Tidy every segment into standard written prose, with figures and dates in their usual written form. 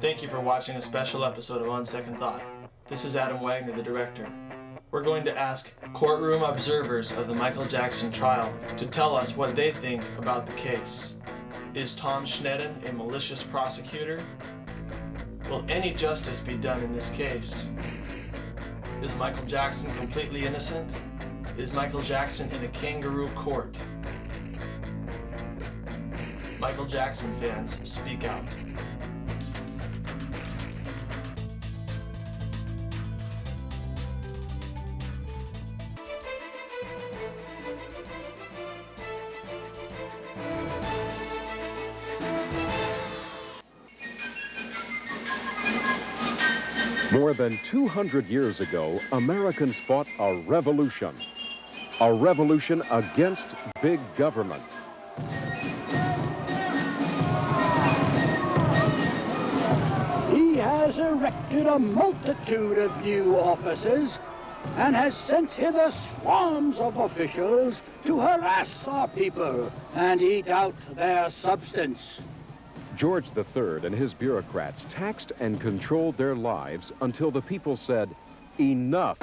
Thank you for watching a special episode of On Second Thought. This is Adam Wagener, the director. We're going to ask courtroom observers of the Michael Jackson trial to tell us what they think about the case. Is Tom Schneiden a malicious prosecutor? Will any justice be done in this case? Is Michael Jackson completely innocent? Is Michael Jackson in a kangaroo court? Michael Jackson fans, speak out. More than 200 years ago, Americans fought a revolution against big government. He has erected a multitude of new offices and has sent hither swarms of officials to harass our people and eat out their substance. George III and his bureaucrats taxed and controlled their lives until the people said, enough.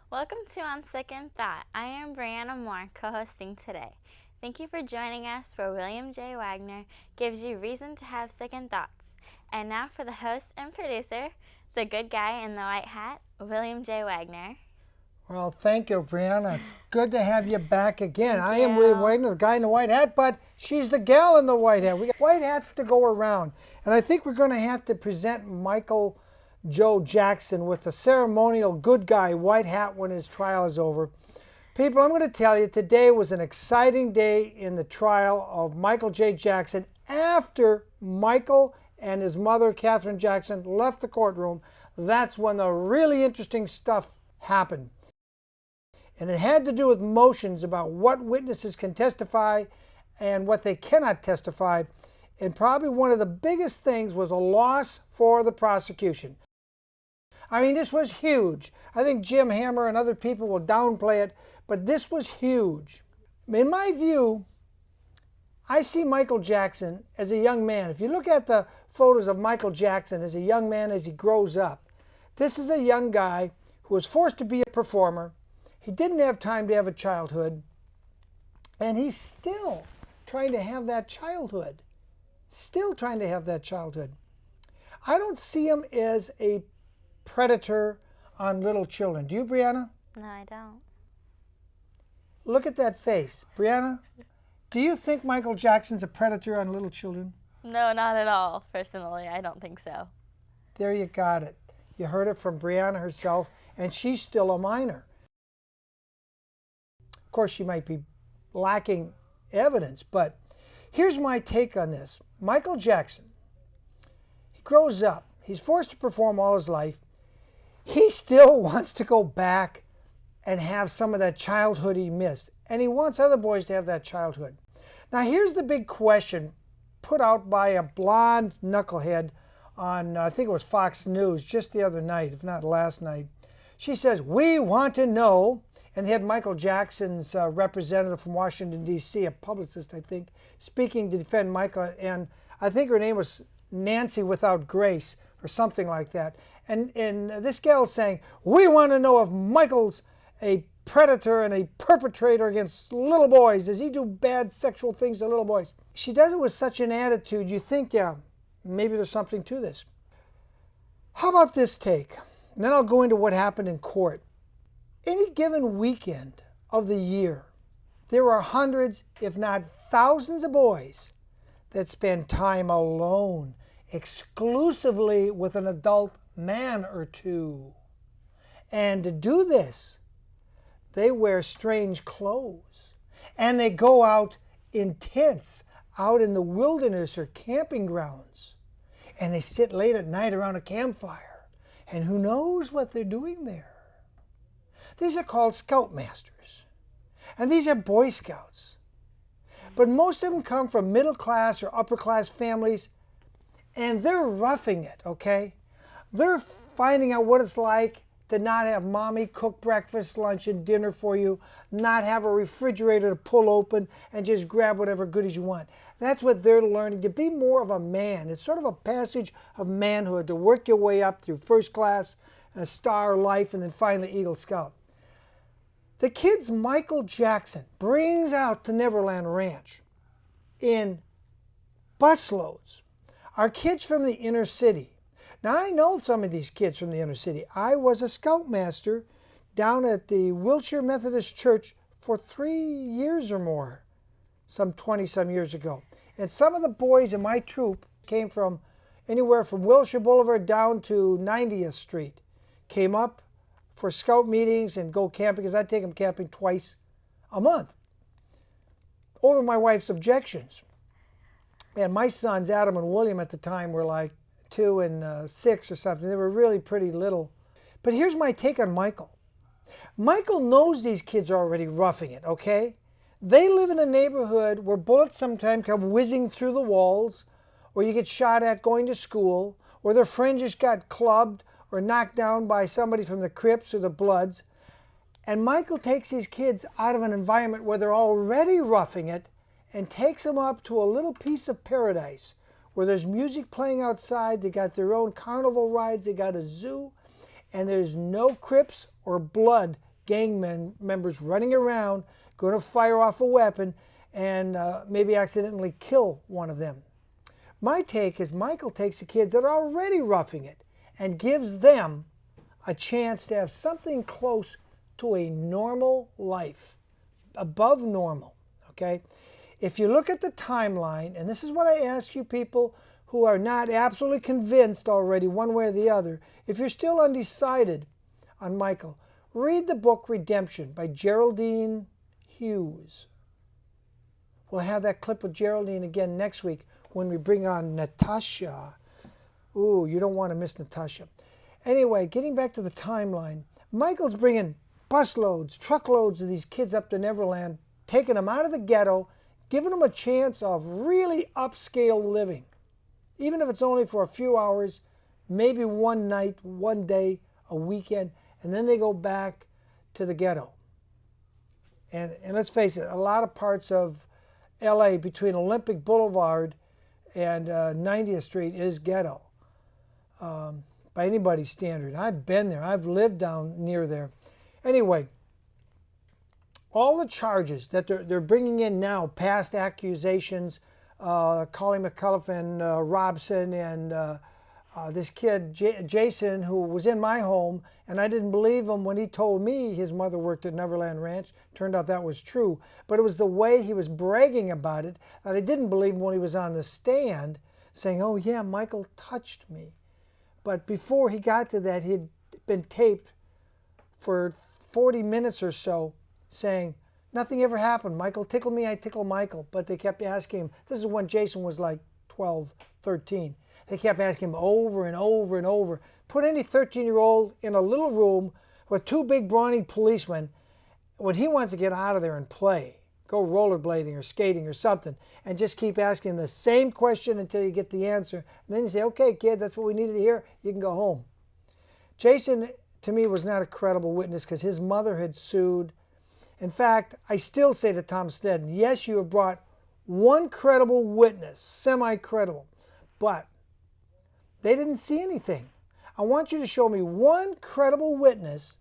Welcome to On Second Thought. I am Brianna Moore, co-hosting today. Thank you for joining us for William J. Wagener Gives You Reason to Have Second Thoughts. And now for the host and producer, the good guy in the white hat, William J. Wagener. Well, thank you, Brianna. It's good to have you back again. I am William Wagener, the guy in the white hat, but she's the gal in the white hat. We got white hats to go around. And I think we're going to have to present Michael Joe Jackson with the ceremonial good guy white hat when his trial is over. People, I'm going to tell you, today was an exciting day in the trial of Michael J. Jackson after Michael and his mother, Katherine Jackson, left the courtroom. That's when the really interesting stuff happened. And it had to do with motions about what witnesses can testify and what they cannot testify. And probably one of the biggest things was a loss for the prosecution. I mean, this was huge. I think Jim Hammer and other people will downplay it, but this was huge. In my view, I see Michael Jackson as a young man. If you look at the photos of Michael Jackson as a young man as he grows up, this is a young guy who was forced to be a performer. He didn't have time to have a childhood, and he's still trying to have that childhood. Still trying to have that childhood. I don't see him as a predator on little children. Do you, Brianna? No, I don't. Look at that face. Brianna, do you think Michael Jackson's a predator on little children? No, not at all. Personally, I don't think so. There you got it. You heard it from Brianna herself, and she's still a minor. Of course, she might be lacking evidence, but here's my take on this. Michael Jackson, he grows up. He's forced to perform all his life. He still wants to go back and have some of that childhood he missed. And he wants other boys to have that childhood. Now, here's the big question put out by a blonde knucklehead on, I think it was Fox News, just the other night, if not last night. She says, we want to know. And they had Michael Jackson's representative from Washington, D.C., a publicist, I think, speaking to defend Michael. And I think her name was Nancy Without Grace or something like that. And this gal is saying, we want to know if Michael's a predator and a perpetrator against little boys. Does he do bad sexual things to little boys? She does it with such an attitude, you think, yeah, maybe there's something to this. How about this take? And then I'll go into what happened in court. Any given weekend of the year, there are hundreds, if not thousands of boys that spend time alone, exclusively with an adult man or two. And to do this, they wear strange clothes. And they go out in tents, out in the wilderness or camping grounds. And they sit late at night around a campfire. And who knows what they're doing there? These are called scoutmasters. And these are Boy Scouts. But most of them come from middle class or upper class families, and they're roughing it, okay? They're finding out what it's like to not have mommy cook breakfast, lunch, and dinner for you, not have a refrigerator to pull open and just grab whatever goodies you want. That's what they're learning, to be more of a man. It's sort of a passage of manhood, to work your way up through first class, star life, and then finally Eagle Scout. The kids Michael Jackson brings out to Neverland Ranch in busloads are kids from the inner city. Now, I know some of these kids from the inner city. I was a scoutmaster down at the Wilshire Methodist Church for 3 years or more, some 20-some years ago. And some of the boys in my troop came from anywhere from Wilshire Boulevard down to 90th Street, came up for scout meetings and go camping, because I take them camping twice a month, over my wife's objections. And my sons, Adam and William, at the time were like 2 and 6 or something. They were really pretty little. But here's my take on Michael. Michael knows these kids are already roughing it, okay? They live in a neighborhood where bullets sometimes come whizzing through the walls, or you get shot at going to school, or their friend just got clubbed or knocked down by somebody from the Crips or the Bloods. And Michael takes these kids out of an environment where they're already roughing it and takes them up to a little piece of paradise where there's music playing outside, they got their own carnival rides, they got a zoo, and there's no Crips or Blood gang members running around going to fire off a weapon and maybe accidentally kill one of them. My take is Michael takes the kids that are already roughing it and gives them a chance to have something close to a normal life, above normal, okay? If you look at the timeline, and this is what I ask you people who are not absolutely convinced already one way or the other, if you're still undecided on Michael, read the book Redemption by Geraldine Hughes. We'll have that clip with Geraldine again next week when we bring on Natasha. Ooh, you don't want to miss Natasha. Anyway, getting back to the timeline, Michael's bringing busloads, truckloads of these kids up to Neverland, taking them out of the ghetto, giving them a chance of really upscale living, even if it's only for a few hours, maybe one night, one day, a weekend, and then they go back to the ghetto. And let's face it, a lot of parts of LA between Olympic Boulevard and 90th Street is ghetto by anybody's standard. I've been there. I've lived down near there. Anyway, all the charges that they're bringing in now, past accusations, Collie McCullough and Robson and this kid Jason, who was in my home, and I didn't believe him when he told me his mother worked at Neverland Ranch. Turned out that was true, but it was the way he was bragging about it that I didn't believe him when he was on the stand saying, oh yeah, Michael touched me. But before he got to that, he'd been taped for 40 minutes or so saying, nothing ever happened. Michael tickled me, I tickle Michael. But they kept asking him, this is when Jason was like 12, 13. They kept asking him over and over and over. Put any 13-year-old in a little room with 2 big brawny policemen when he wants to get out of there and play, go rollerblading or skating or something, and just keep asking the same question until you get the answer. And then you say, okay, kid, that's what we needed to hear. You can go home. Jason, to me, was not a credible witness because his mother had sued. In fact, I still say to Tom Sneddon, yes, you have brought one credible witness, semi-credible, but they didn't see anything. I want you to show me one credible witness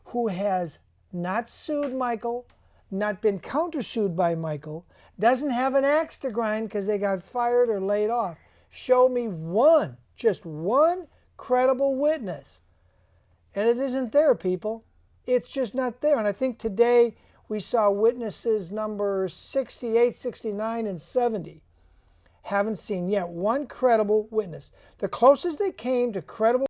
who has not sued Michael, not been countersued by Michael, doesn't have an axe to grind because they got fired or laid off. Show me one, just one credible witness. And it isn't there, people. It's just not there. And I think today we saw witnesses number 68, 69, and 70. Haven't seen yet one credible witness. The closest they came to credible